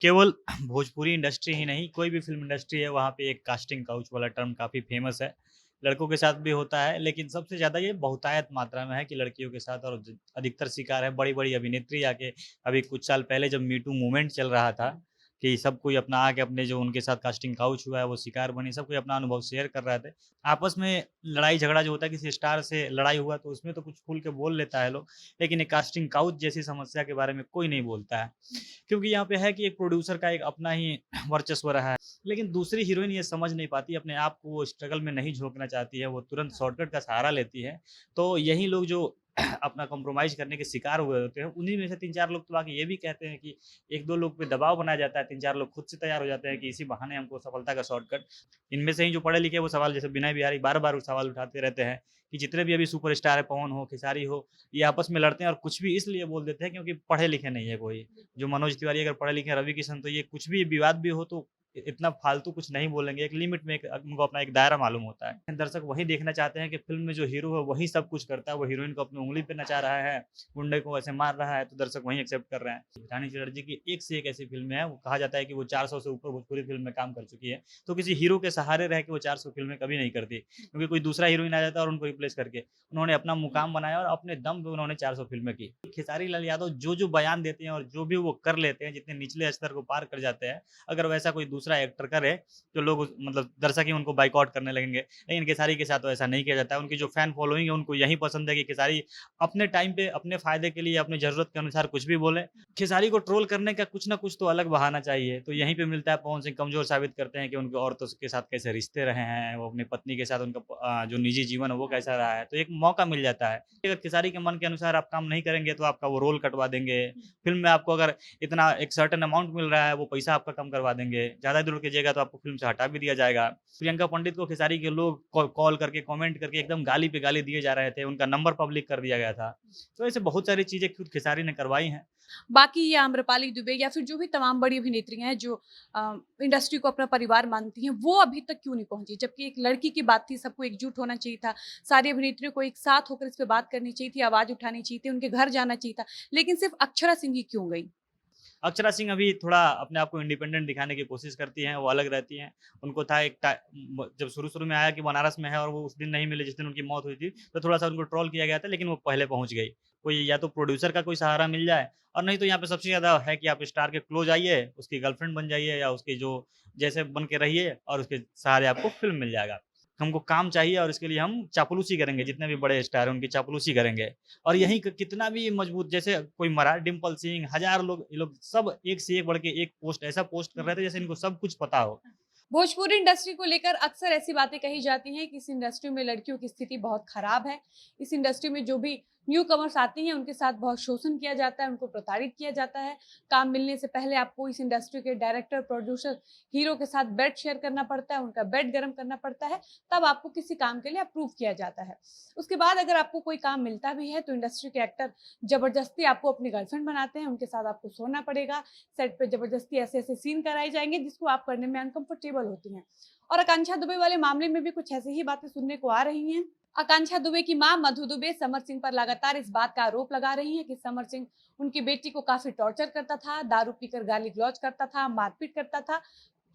केवल भोजपुरी इंडस्ट्री ही नहीं, कोई भी फ़िल्म इंडस्ट्री है, वहाँ पे एक कास्टिंग काउच वाला टर्म काफ़ी फ़ेमस है। लड़कों के साथ भी होता है, लेकिन सबसे ज़्यादा ये बहुतायत मात्रा में है कि लड़कियों के साथ और अधिकतर शिकार है बड़ी-बड़ी अभिनेत्री आके अभी कुछ साल पहले जब मी टू मूवमेंट चल रहा था, कि सब कोई अपना आके अपने जो उनके साथ कास्टिंग काउच हुआ है, वो शिकार बनी, सब कोई अपना अनुभव शेयर कर रहे थे। आपस में लड़ाई-झगड़ा जो होता है, किसी स्टार से लड़ाई हुआ तो उसमें तो कुछ खुल के बोल लेता है लोग, लेकिन एक कास्टिंग काउच जैसी समस्या के बारे में कोई नहीं बोलता है। क्योंकि यहाँ पे है कि एक प्रोड्यूसर का एक अपना ही वर्चस्व रहा है। लेकिन दूसरी हीरोइन ये समझ नहीं पाती, अपने आप को वो स्ट्रगल में नहीं झोंकना चाहती है, वो तुरंत शॉर्टकट का सहारा लेती है। तो यही लोग जो अपना कॉम्प्रोमाइज़ करने के शिकार हुए होते हैं, उन्हीं में से 3-4 लोग तो आके ये भी कहते हैं कि 1-2 लोग पे दबाव बनाया जाता है, 3-4 लोग खुद से तैयार हो जाते हैं कि इसी बहाने हमको सफलता का शॉर्टकट। इनमें से ही जो पढ़े लिखे हैं वो सवाल जैसे विनय बिहारी बार-बार वो सवाल उठाते रहते हैं कि जितने भी अभी सुपरस्टार है, पवन हो, खेसारी हो, ये आपस में लड़ते हैं और कुछ भी इसलिए बोल देते हैं क्योंकि पढ़े लिखे नहीं है कोई। जो मनोज तिवारी अगर पढ़े लिखे हैं, रवि किशन, तो ये कुछ भी विवाद भी हो तो इतना फालतू कुछ नहीं बोलेंगे, एक लिमिट में एक उनको अपना एक दायरा मालूम होता है। दर्शक वही देखना चाहते हैं कि फ़िल्म में जो हीरो है वही सब कुछ करता है, वो हीरोइन को अपनी उँगली पे नचा रहा है, गुंडे को ऐसे मार रहा है, तो दर्शक वही एक्सेप्ट कर रहे हैं। रानी चटर्जी की एक से एक ऐसी फ़िल्में हैं, वो कहा जाता है कि वो 400 से ऊपर भोजपुरी फ़िल्म में काम कर चुकी है, तो किसी हीरो के सहारे रह के वो 400 फ़िल्में कभी नहीं करती, क्योंकि कोई दूसरा हीरोइन आ जाता है और उनको रिप्लेस करके उन्होंने अपना मुकाम बनाया और अपने दम पे उन्होंने 400 फ़िल्में की। खेसारी लाल यादव जो-जो बयान देते हैं और जो भी वो कर लेते हैं, जितने निचले स्तर को पार कर जाते हैं, अगर वैसा कोई दूसरा एक्टर करे, तो लोग मतलब दर्शक ही उनको बॉयकॉट करने लगेंगे। लेकिन खेसारी के साथ तो ऐसा नहीं किया जाता है। उनकी जो फैन फॉलोइंग है, उनको यही पसंद है कि खेसारी अपने टाइम पे, अपने फ़ायदे के लिए, अपनी ज़रूरत के अनुसार कुछ भी बोले। खेसारी को ट्रोल करने का कुछ ना कुछ तो अलग बहाना चाहिए। तो यहीं पे मिलता है, पवन सिंह कमज़ोर साबित करते हैं कि उनके औरतों के साथ कैसे रिश्ते रहे हैं, वो अपनी पत्नी के साथ उनका जो निजी जीवन है वो कैसा रहा है। तो एक मौका मिल जाता है। अगर खेसारी के मन के अनुसार आप काम नहीं करेंगे तो आपका वो रोल कटवा देंगे। फ़िल्म में आपको अगर इतना एक सर्टेन अमाउंट मिल रहा है, वो पैसा आपका कम करवा देंगे। ज़्यादा दूर कीजिएगा तो आपको फ़िल्म से हटा भी दिया जाएगा। प्रियंका पंडित को खेसारी के लोग कॉल करके, कमेंट करके एकदम गाली पे गाली दिए जा रहे थे। उनका नंबर पब्लिक कर दिया गया था। तो ऐसे बहुत सारी चीज़ें खुद खेसारी ने करवाई हैं। बाकी ये आम्रपाली दुबे या फिर जो भी तमाम बड़ी अभिनेत्रियाँ हैं जो इंडस्ट्री को अपना परिवार मानती हैं, वो अभी तक क्यों नहीं पहुँची? जबकि एक लड़की की बात थी, सबको एकजुट होना चाहिए था, सारी अभिनेत्रियों को एक साथ होकर इस पे बात करनी चाहिए थी, आवाज़ उठानी चाहिए थी, उनके घर जाना चाहिए था, लेकिन सिर्फ़ अक्षरा सिंह ही क्यों गई? अक्षरा सिंह अभी थोड़ा अपने आप को इंडिपेंडेंट दिखाने की कोशिश करती हैं, वो अलग रहती हैं। उनको था एक टा म जब शुरू-शुरू में आया कि बनारस में है और वो उस दिन नहीं मिले जिस दिन उनकी मौत हुई थी, तो थोड़ा-सा उनको ट्रोल किया गया था, लेकिन वो पहले पहुँच गई। कोई या तो प्रोड्यूसर का कोई सहारा मिल जाए और नहीं तो यहाँ पे सबसे ज़्यादा है कि आप स्टार के क्लोज़ आइए, उसकी गर्लफ्रेंड बन जाइए या उसकी जो जैसे बन के रहिए और उसके सहारे आपको फ़िल्म मिल जाएगा। हमको काम चाहिए और इसके लिए हम चापलूसी करेंगे, जितने भी बड़े स्टार हैं उनकी चापलूसी करेंगे। और यही क कितना भी मजबूत जैसे कोई मरा डिम्पल सिंह, हज़ार लोग ये लोग सब एक से एक बढ़ के एक पोस्ट ऐसा पोस्ट कर रहे थे जैसे इनको सब कुछ पता हो। भोजपुरी इंडस्ट्री को लेकर अक्सर ऐसी बातें कही जाती हैं कि इस इंडस्ट्री में लड़कियों की स्थिति बहुत खराब है। इस इंडस्ट्री में जो भी न्यू कमर्स आती हैं, उनके साथ बहुत शोषण किया जाता है, उनको प्रताड़ित किया जाता है। काम मिलने से पहले आपको इस इंडस्ट्री के डायरेक्टर, प्रोड्यूसर, हीरो के साथ बेड शेयर करना पड़ता है, उनका बेड गरम करना पड़ता है, तब आपको किसी काम के लिए अप्रूव किया जाता है। उसके बाद अगर आपको कोई काम मिलता भी है, तो इंडस्ट्री के एक्टर ज़बरदस्ती आपको अपनी गर्लफ्रेंड बनाते हैं, उनके साथ आपको सोना पड़ेगा, सेट पे ज़बरदस्ती ऐसे-ऐसे सीन कराए जाएँगे जिसको आप करने में अनकंफर्टेबल होती हैं। और आकांक्षा दुबे वाले मामले में भी कुछ ऐसी ही बातें सुनने को आ रही हैं। आकांक्षा दुबे की मां मधु दुबे समर सिंह पर लगातार इस बात का आरोप लगा रही हैं कि समर सिंह उनकी बेटी को काफ़ी टॉर्चर करता था, दारू पीकर गाली-गलौज करता था, मारपीट करता था।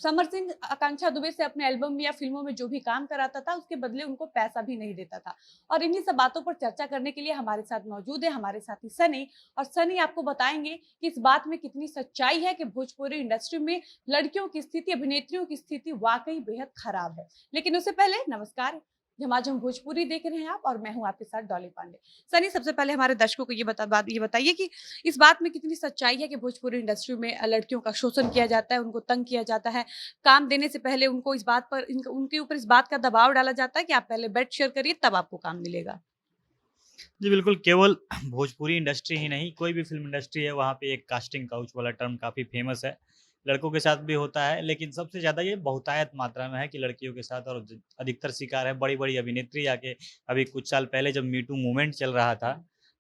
समर सिंह आकांक्षा दुबे से अपने एल्बम या फ़िल्मों में जो भी काम कराता था, उसके बदले उनको पैसा भी नहीं देता था। और इन्हीं सब बातों पर चर्चा करने के लिए हमारे साथ मौजूद है हमारे साथी सनी। और सनी आपको बताएँगे कि इस बात में कितनी सच्चाई है कि भोजपुरी इंडस्ट्री में लड़कियों की स्थिति, अभिनेत्रियों की स्थिति वाक़ई बेहद खराब है। लेकिन उससे पहले नमस्कार, झमाझम भोजपुरी देख रहे हैं आप और मैं हूँ आपके साथ डॉली पांडे। सनी, सबसे पहले हमारे दर्शकों को ये बताइए कि इस बात में कितनी सच्चाई है कि भोजपुरी इंडस्ट्री में लड़कियों का शोषण किया जाता है, उनको तंग किया जाता है, काम देने से पहले उनको इस बात पर उनके ऊपर इस बात का दबाव डाला जाता है कि आप पहले बेड शेयर करिए तब आपको काम मिलेगा। जी बिल्कुल, केवल भोजपुरी इंडस्ट्री ही नहीं, कोई भी फ़िल्म इंडस्ट्री है, वहाँ पे एक कास्टिंग काउच वाला टर्म काफ़ी फ़ेमस है। लड़कों के साथ भी होता है, लेकिन सबसे ज़्यादा ये बहुतायत मात्रा में है कि लड़कियों के साथ और अधिकतर शिकार है बड़ी-बड़ी अभिनेत्री आके अभी कुछ साल पहले जब मी टू मूवमेंट चल रहा था,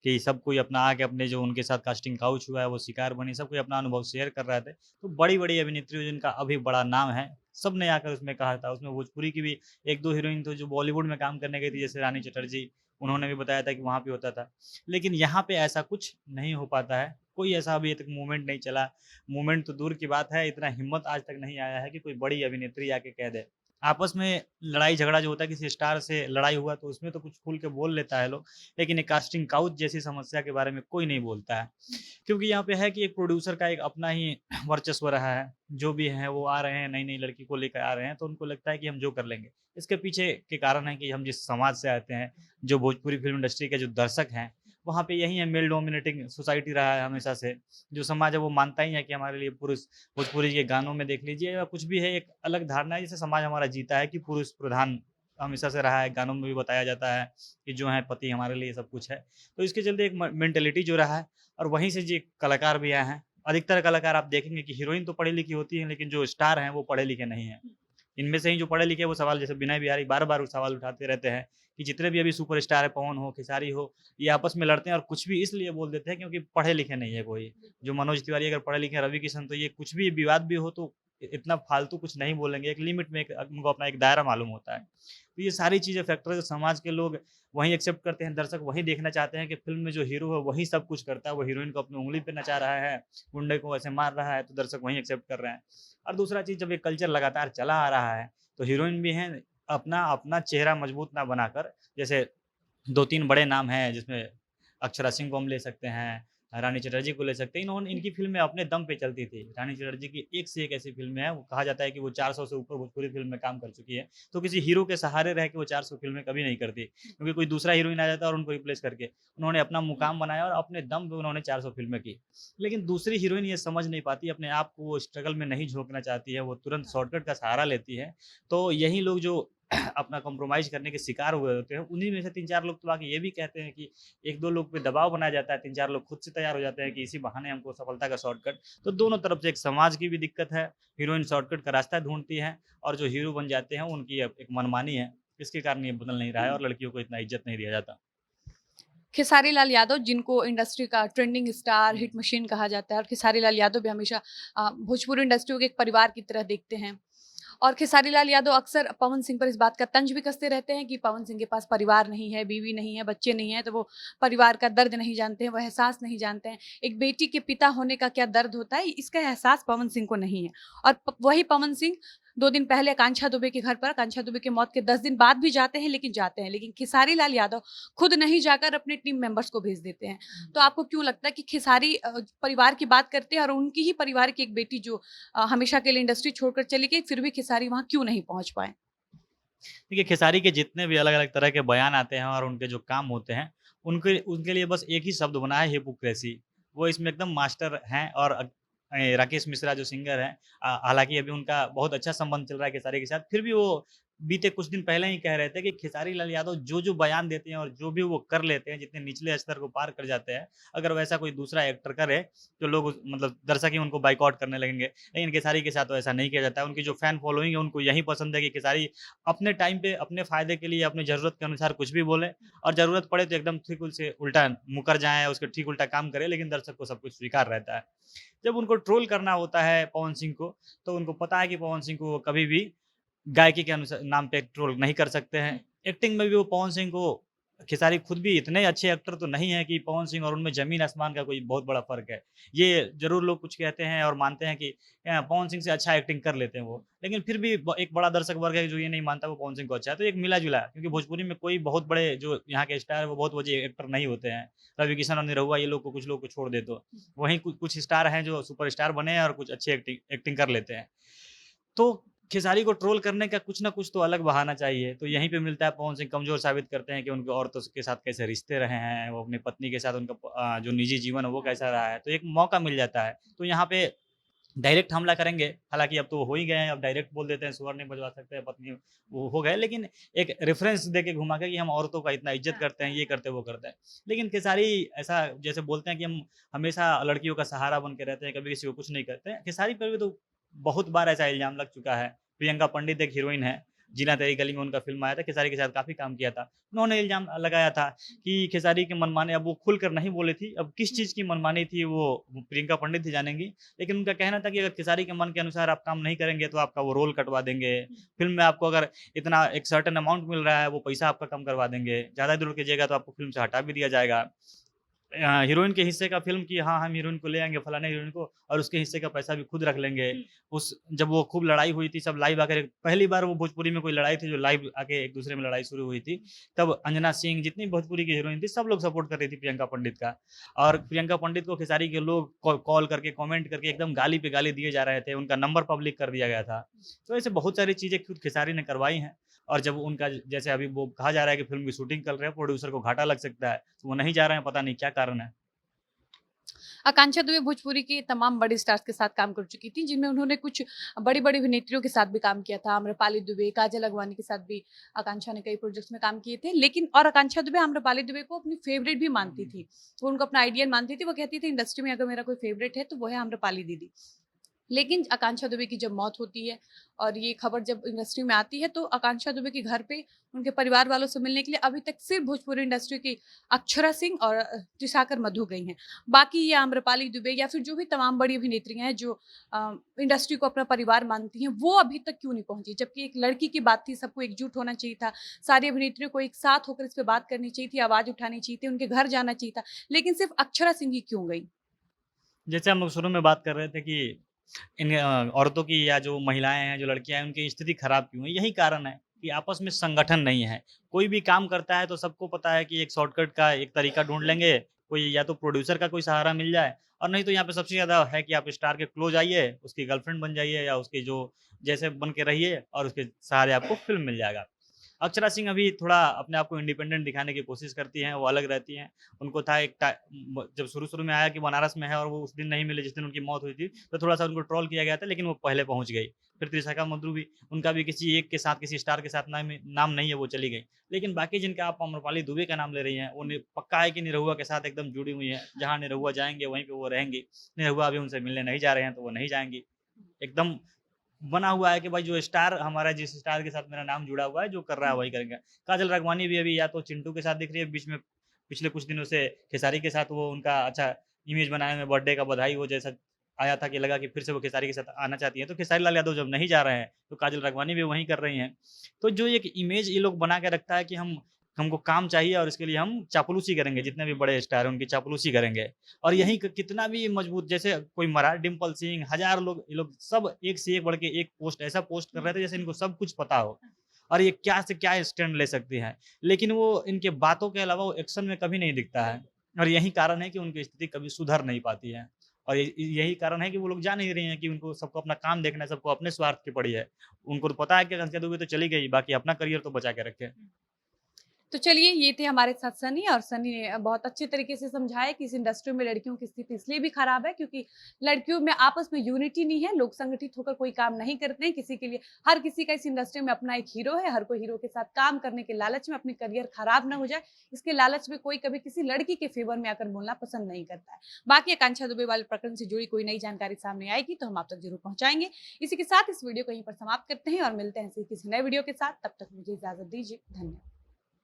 कि सब कोई अपना आके अपने जो उनके साथ कास्टिंग काउच हुआ है, वो शिकार बनी, सब कोई अपना अनुभव शेयर कर रहे थे। तो बड़ी-बड़ी अभिनेत्री जिनका अभी बड़ा नाम है, सबने आकर उसमें कहा था। उसमें भोजपुरी की भी 1-2 हीरोइन तो जो बॉलीवुड में काम करने गई थी, जैसे रानी चटर्जी, उन्होंने भी बताया था कि वहाँ पे होता था। लेकिन यहाँ पे ऐसा कुछ नहीं हो पाता है, कोई ऐसा अभी तक मूवमेंट नहीं चला। मूवमेंट तो दूर की बात है, इतना हिम्मत आज तक नहीं आया है कि कोई बड़ी अभिनेत्री आके कह दे। आपस में लड़ाई-झगड़ा जो होता है, किसी स्टार से लड़ाई हुआ तो उसमें तो कुछ खुल के बोल लेता है लोग, लेकिन एक कास्टिंग काउच जैसी समस्या के बारे में कोई नहीं बोलता है। क्योंकि यहाँ पे है कि एक प्रोड्यूसर का एक अपना ही वर्चस्व रहा है, जो भी हैं वो आ रहे हैं, नई-नई लड़की को लेकर आ रहे हैं, तो उनको लगता है कि हम जो कर लेंगे। इसके पीछे के कारण है कि हम जिस समाज से आते हैं, जो भोजपुरी फ़िल्म इंडस्ट्री के जो दर्शक हैं, वहाँ पे यही है, मेल डोमिनेटिंग सोसाइटी रहा है हमेशा से। जो समाज है वो मानता ही है कि हमारे लिए पुरुष, भोजपुरी के गानों में देख लीजिए या कुछ भी है, एक अलग धारणा है, जैसे समाज हमारा जीता है कि पुरुष प्रधान हमेशा से रहा है, गानों में भी बताया जाता है कि जो है पति हमारे लिए सब कुछ है। तो इसके चलते एक मेंटालिटी जो रहा है, और वहीं से जी कलाकार भी आए हैं। अधिकतर कलाकार आप देखेंगे कि हीरोइन तो पढ़ी-लिखी होती है, लेकिन जो स्टार हैं वो पढ़े-लिखे नहीं हैं। इनमें से ही जो पढ़े लिखे हैं वो सवाल, जैसे विनय बिहारी बार-बार वो सवाल उठाते रहते हैं कि जितने भी अभी सुपरस्टार है, पवन हो, खेसारी हो, ये आपस में लड़ते हैं और कुछ भी इसलिए बोल देते हैं क्योंकि पढ़े लिखे नहीं है कोई। जो मनोज तिवारी अगर पढ़े लिखे हैं, रवि किशन, तो ये कुछ भी विवाद भी हो तो इतना फालतू कुछ नहीं बोलेंगे, एक लिमिट में एक उनको अपना एक दायरा मालूम होता है। तो ये सारी चीज़ें फैक्टर है, समाज के लोग वही एक्सेप्ट करते हैं, दर्शक वही देखना चाहते हैं कि फ़िल्म में जो हीरो है वही सब कुछ करता है, वो हीरोइन को अपनी उँगली पे नचा रहा है, गुंडे को ऐसे मार रहा है, तो दर्शक वही एक्सेप्ट कर रहे हैं। और दूसरा चीज़, जब ये कल्चर लगातार चला आ रहा है, तो हीरोइन भी हैं, अपना अपना चेहरा मजबूत ना बनाकर, जैसे 2-3 बड़े नाम हैं जिसमें अक्षरा सिंह को हम ले सकते हैं, रानी चटर्जी को ले सकते हैं। इनकी फ़िल्में अपने दम पे चलती थी। रानी चटर्जी की एक से एक ऐसी फ़िल्में हैं, वो कहा जाता है कि वो 400 से ऊपर भोजपुरी फ़िल्म में काम कर चुकी है। तो किसी हीरो के सहारे रह के वो 400 फ़िल्में कभी नहीं करती, क्योंकि कोई दूसरा हीरोइन आ जाता है और उनको रिप्लेस करके। उन्होंने अपना मुकाम बनाया और अपने दम पे उन्होंने 400 फ़िल्में की। लेकिन दूसरी हीरोइन ये समझ नहीं पाती, अपने आप को वो स्ट्रगल में नहीं झोंकना चाहती है, वो तुरंत शॉर्टकट का सहारा लेती है। तो यही लोग जो अपना कॉम्प्रोमाइज़ करने के शिकार हुए होते हैं, उन्हीं में से 3-4 लोग तो आके ये भी कहते हैं कि 1-2 लोग पे दबाव बनाया जाता है, 3-4 लोग खुद से तैयार हो जाते हैं कि इसी बहाने हमको सफलता का शॉर्टकट। तो दोनों तरफ से एक समाज की भी दिक्कत है, हीरोइन शॉर्टकट का रास्ता ढूँढती है, और जो हीरो बन जाते हैं उनकी अब एक मनमानी है। इसके कारण ये बदल नहीं रहा है और लड़कियों को इतना इज़्ज़त नहीं दिया जाता। खेसारी लाल यादव जिनको इंडस्ट्री का ट्रेंडिंग स्टार, हुँ। हिट मशीन कहा जाता है और खेसारी लाल यादव भी हमेशा भोजपुरी इंडस्ट्री को एक परिवार की तरह देखते हैं। और खेसारी लाल यादव अक्सर पवन सिंह पर इस बात का तंज भी कसते रहते हैं कि पवन सिंह के पास परिवार नहीं है, बीवी नहीं है, बच्चे नहीं हैं, तो वो परिवार का दर्द नहीं जानते हैं, वो एहसास नहीं जानते हैं। एक बेटी के पिता होने का क्या दर्द होता है, इसका एहसास पवन सिंह को नहीं है। और वही पवन सिंह 2 दिन पहले आकांक्षा दुबे के घर पर, आकांक्षा दुबे की मौत के 10 दिन बाद भी जाते हैं, लेकिन जाते हैं। लेकिन खेसारी लाल यादव खुद नहीं जाकर अपने टीम मेंबर्स को भेज देते हैं। तो आपको क्यों लगता है कि खेसारी परिवार की बात करते हैं और उनकी ही परिवार की एक बेटी जो हमेशा के लिए इंडस्ट्री छोड़कर चली गई, फिर भी खेसारी वहाँ क्यों नहीं पहुँच पाए? देखिए, खेसारी के जितने भी अलग-अलग तरह के बयान आते हैं और उनके जो काम होते हैं, उनके उनके लिए बस एक ही शब्द बना है, हिपोक्रेसी। वो इसमें एकदम मास्टर हैं। और राकेश मिश्रा जो सिंगर हैं, हालाँकि अभी उनका बहुत अच्छा संबंध चल रहा है खेसारी के साथ, फिर भी वो बीते कुछ दिन पहले ही कह रहे थे कि खेसारी लाल यादव जो-जो बयान देते हैं और जो भी वो कर लेते हैं, जितने निचले स्तर को पार कर जाते हैं, अगर वैसा कोई दूसरा एक्टर करे, तो लोग मतलब दर्शक ही उनको बॉयकॉट करने लगेंगे। लेकिन खेसारी के साथ तो ऐसा नहीं किया जाता है। उनकी जो फैन फॉलोइंग है, उनको यही पसंद है कि खेसारी अपने टाइम पे अपने फ़ायदे के लिए अपनी ज़रूरत के अनुसार कुछ भी बोले, और ज़रूरत पड़े तो एकदम ठीक उसे उल्टा मुकर जाएँ, उसके ठीक उल्टा काम करें, लेकिन दर्शक को सब कुछ स्वीकार रहता है। जब उनको ट्रोल करना होता है पवन सिंह को, तो उनको पता है कि पवन सिंह को वो कभी भी गायकी के नाम पे ट्रोल नहीं कर सकते हैं। एक्टिंग में भी वो पवन सिंह को, खेसारी खुद भी इतने अच्छे एक्टर तो नहीं है कि पवन सिंह और उनमें ज़मीन-आसमान का कोई बहुत बड़ा फ़र्क है। ये ज़रूर लोग कुछ कहते हैं और मानते हैं कि पवन सिंह से अच्छा एक्टिंग कर लेते हैं वो। लेकिन फिर भी एक बड़ा दर्शक वर्ग है जो ये नहीं मानता वो पवन सिंह को अच्छा है। तो एक मिला-जुला है, क्योंकि भोजपुरी में कोई बहुत बड़े जो यहाँ के स्टार है वो बहुत वजह एक्टर नहीं होते हैं। रवि किशन और निरहुआ, ये लोग को, कुछ लोग को छोड़ दे तो। वहीं कुछ स्टार हैं जो सुपरस्टार बने हैं और कुछ अच्छी एक्टिंग एक्टिंग कर लेते हैं। तो खेसारी को ट्रोल करने का कुछ ना कुछ तो अलग बहाना चाहिए। तो यहीं पे मिलता है, पवन सिंह कमज़ोर साबित करते हैं कि उनके औरतों के साथ कैसे रिश्ते रहे हैं, वो अपनी पत्नी के साथ उनका जो निजी जीवन है वो कैसा रहा है। तो एक मौका मिल जाता है। तो यहाँ पे डायरेक्ट हमला करेंगे, हालाँकि अब तो वो हो ही गए हैं, अब डायरेक्ट बोल देते हैं, सुअर नहीं बजवा सकते हैं, पत्नी वो हो गए। लेकिन एक रेफ़रेंस देके घुमा के कि हम औरतों का इतना इज़्ज़त करते हैं, ये करते हैं, वो करते हैं। लेकिन खेसारी ऐसा जैसे बोलते हैं कि हम हमेशा लड़कियों का सहारा बन के रहते हैं, कभी किसी को कुछ नहीं करते हैं। खेसारी पर भी तो बहुत बार ऐसा इल्ज़ाम लग चुका है। प्रियंका पंडित एक हीरोइन है, जीना तेरी गली में उनका फ़िल्म आया था, खेसारी के साथ काफ़ी काम किया था। उन्होंने इल्ज़ाम लगाया था कि खेसारी की मनमानी, अब वो खुलकर नहीं बोली थी, अब किस चीज़ की मनमानी थी वो प्रियंका पंडित ही जानेंगी। लेकिन उनका कहना था कि अगर खेसारी के मन के अनुसार आप काम नहीं करेंगे तो आपका वो रोल कटवा देंगे। फ़िल्म में आपको अगर इतना एक सर्टेन अमाउंट मिल रहा है, वो पैसा आपका कम करवा देंगे। ज़्यादा दूर कीजिएगा तो आपको फ़िल्म से हटा भी दिया जाएगा। हीरोइन के हिस्से का फ़िल्म कि हाँ, हम हीरोइन को ले आएँगे, फलाने हीरोइन को, और उसके हिस्से का पैसा भी खुद रख लेंगे। उस जब वो खूब लड़ाई हुई थी, सब लाइव आकर, पहली बार वो भोजपुरी में कोई लड़ाई थी जो लाइव आके एक-दूसरे में लड़ाई शुरू हुई थी। तब अंजना सिंह, जितनी भोजपुरी की हीरोइन थी, सब लोग सपोर्ट कर रही थी प्रियंका पंडित का। और प्रियंका पंडित को खेसारी के लोग कॉल करके, कमेंट करके एकदम गाली पे गाली दिए जा रहे थे, उनका नंबर पब्लिक कर दिया गया था। तो ऐसे बहुत सारी चीज़ें खुद खेसारी ने करवाई हैं। और जब उनका, जैसे अभी वो कहा जा रहा है कि फ़िल्म की शूटिंग चल रही है, प्रोड्यूसर को घाटा लग सकता है, तो वो नहीं जा रहे हैं, पता नहीं क्या कारण है। आकांक्षा दुबे भोजपुरी के तमाम बड़े स्टार्स के साथ काम कर चुकी थी, जिनमें उन्होंने कुछ बड़ी-बड़ी अभिनेत्रियों के साथ भी काम किया था। आम्रपाली दुबे, काजल अगवानी के साथ भी आकांक्षा ने कई प्रोजेक्ट्स में काम किए थे। लेकिन और आकांक्षा दुबे आम्रपाली दुबे को अपनी फेवरेट भी मानती थी। वो उनको अपना आइडियल मानती थी। वो कहती थी इंडस्ट्री में अगर मेरा कोई फेवरेट है तो वो है आम्रपाली दीदी। लेकिन आकांक्षा दुबे की जब मौत होती है और ये खबर जब इंडस्ट्री में आती है तो आकांक्षा दुबे के घर पे उनके परिवार वालों से मिलने के लिए अभी तक सिर्फ भोजपुरी इंडस्ट्री की अक्षरा सिंह और त्रिशाकर मधु गई हैं। बाकी ये आम्रपाली दुबे या फिर जो भी तमाम बड़ी अभिनेत्रियां हैं जो इंडस्ट्री को अपना परिवार मानती हैं, वो अभी तक क्यों नहीं पहुंची? जबकि एक लड़की की बात थी, सबको एकजुट होना चाहिए था, सारी अभिनेत्रियों को एक साथ होकर इस पे बात करनी चाहिए थी, आवाज उठानी चाहिए थी, उनके घर जाना चाहिए था, लेकिन सिर्फ अक्षरा सिंह ही क्यों गई? जैसे हम लोग शुरू में बात कर रहे थे कि इन औरतों की या जो महिलाएँ हैं, जो लड़कियाँ हैं, उनकी स्थिति खराब क्यों है? यही कारण है कि आपस में संगठन नहीं है। कोई भी काम करता है तो सबको पता है कि एक शॉर्टकट का एक तरीका ढूँढ लेंगे, कोई या तो प्रोड्यूसर का कोई सहारा मिल जाए, और नहीं तो यहाँ पे सबसे ज़्यादा है कि आप स्टार के क्लोज़ आइए, उसकी गर्लफ्रेंड बन जाइए या उसके जो जैसे बन के रहिए, और उसके सहारे आपको फ़िल्म मिल जाएगा। अक्षरा सिंह अभी थोड़ा अपने आप को इंडिपेंडेंट दिखाने की कोशिश करती हैं, वो अलग रहती हैं। उनको था एक जब शुरू-शुरू में आया कि बनारस में है और वो उस दिन नहीं मिले जिस दिन उनकी मौत हुई थी, तो थोड़ा-सा उनको ट्रोल किया गया था, लेकिन वो पहले पहुँच गई। फिर त्रिशा मद्रू भी, उनका भी किसी एक के साथ, किसी स्टार के साथ नाम नहीं है, वो चली गई। लेकिन बाकी जिनका आप आम्रपाली दुबे का नाम ले रही हैं, वो पक्का है कि निरहुआ के साथ एकदम जुड़ी हुई हैं। जहाँ निरहुआ जाएँगे वहीं पे वो रहेंगी। निरहुआ अभी उनसे मिलने नहीं जा रहे हैं, तो वो नहीं जाएँगी। एकदम बना हुआ है कि भाई जो स्टार हमारा, जिस स्टार के साथ मेरा नाम जुड़ा हुआ है, जो कर रहा है वही करेंगे। काजल राघवानी भी अभी या तो चिंटू के साथ दिख रही है, बीच में पिछले कुछ दिनों से खेसारी के साथ वो उनका अच्छा इमेज बनाए हुए, बर्थडे का बधाई वो जैसा आया था कि लगा कि फिर से वो खेसारी के साथ आना चाहती हैं। तो खेसारी लाल यादव जब नहीं जा रहे हैं, तो काजल राघवानी भी वही कर रही हैं। तो जो एक इमेज ये लोग बना के रखता है कि हमको काम चाहिए और इसके लिए हम चापलूसी करेंगे, जितने भी बड़े स्टार हैं उनकी चापलूसी करेंगे। और यही कितना भी मजबूत, जैसे कोई मरा डिम्पल सिंह, हजार लोग, ये लोग सब एक से एक बढ़ के एक पोस्ट ऐसा पोस्ट कर रहे थे जैसे इनको सब कुछ पता हो और ये क्या से क्या स्टैंड ले सकती हैं। लेकिन वो इनके बातों के अलावा वो एक्शन में कभी नहीं दिखता है, और यही कारण है कि उनकी स्थिति कभी सुधर नहीं पाती है। और यही कारण है कि वो लोग जान नहीं रही हैं कि उनको सबको अपना काम देखना है, सबको अपने स्वार्थ की पड़ी है। उनको तो पता है कि आकांक्षा दुबे तो चली गई, बाकी अपना करियर तो बचा के रखे। तो चलिए, ये थे हमारे साथ सनी, और सनी ने बहुत अच्छे तरीके से समझाया कि इस इंडस्ट्री में लड़कियों की स्थिति इसलिए भी खराब है क्योंकि लड़कियों में आपस में यूनिटी नहीं है, लोग संगठित होकर कोई काम नहीं करते हैं किसी के लिए। हर किसी का इस इंडस्ट्री में अपना एक हीरो है, हर कोई हीरो के साथ काम करने के लालच में अपनी करियर खराब ना हो जाए, इसके लालच में कोई कभी किसी लड़की के फेवर में आकर बोलना पसंद नहीं करता है। बाकी आकांक्षा दुबे वाले प्रकरण से जुड़ी कोई नई जानकारी सामने आएगी तो हम आप तक जरूर पहुंचाएंगे। इसी के साथ इस वीडियो को यहीं पर समाप्त करते हैं और मिलते हैं किसी नए वीडियो के साथ। तब तक मुझे इजाजत दीजिए। धन्यवाद।